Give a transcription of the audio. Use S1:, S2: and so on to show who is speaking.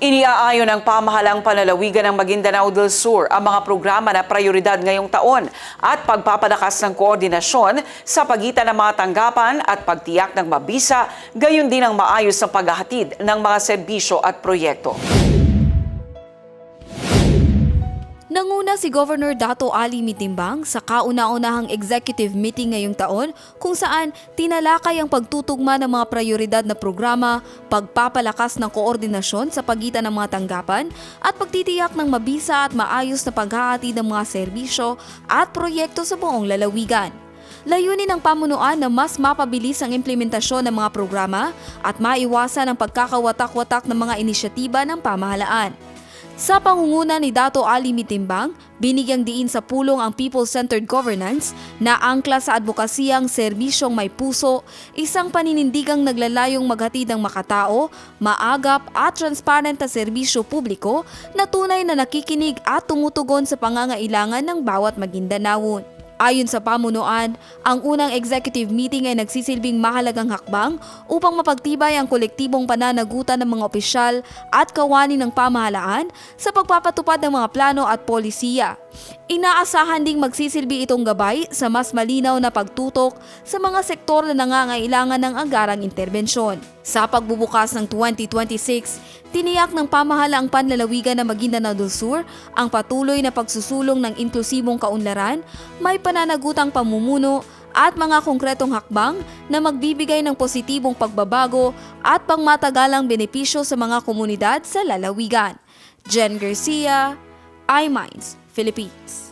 S1: Iniaayon ng pamahalang panlalawigan ng Maguindanao del Sur ang mga programa na prioridad ngayong taon at pagpapalakas ng koordinasyon sa pagitan ng mga tanggapan at pagtiyak ng mabisa, gayon din ang maayos na paghahatid ng mga serbisyo at proyekto.
S2: Nanguna si Governor Dato Ali Mitimbang sa kauna-unahang executive meeting ngayong taon kung saan tinalakay ang pagtutugma ng mga prioridad na programa, pagpapalakas ng koordinasyon sa pagitan ng mga tanggapan at pagtitiyak ng mabisa at maayos na paghahati ng mga serbisyo at proyekto sa buong lalawigan. Layunin ng pamunuan na mas mapabilis ang implementasyon ng mga programa at maiwasan ang pagkakawatak-watak ng mga inisyatiba ng pamahalaan. Sa pangunguna ni Dato Ali Mitimbang, binigyang diin sa pulong ang people-centered governance na angkla sa advokasiyang serbisyong may puso, isang paninindigang naglalayong maghatid ng makatao, maagap at transparent na serbisyo publiko na tunay na nakikinig at tumutugon sa pangangailangan ng bawat Maguindanaon. Ayon sa pamunuan, ang unang executive meeting ay nagsisilbing mahalagang hakbang upang mapagtibay ang kolektibong pananagutan ng mga opisyal at kawani ng pamahalaan sa pagpapatupad ng mga plano at polisiya. Inaasahan ding magsisilbi itong gabay sa mas malinaw na pagtutok sa mga sektor na nangangailangan ng anggarang interbensyon. Sa pagbubukas ng 2026, tiniyak ng pamahalaang panlalawigan ng Maguindanao del Sur ang patuloy na pagsusulong ng inklusibong kaunlaran, may pananagutang pamumuno at mga konkretong hakbang na magbibigay ng positibong pagbabago at pangmatagalang benepisyo sa mga komunidad sa lalawigan. Jen Garcia, iMinds, Philippines.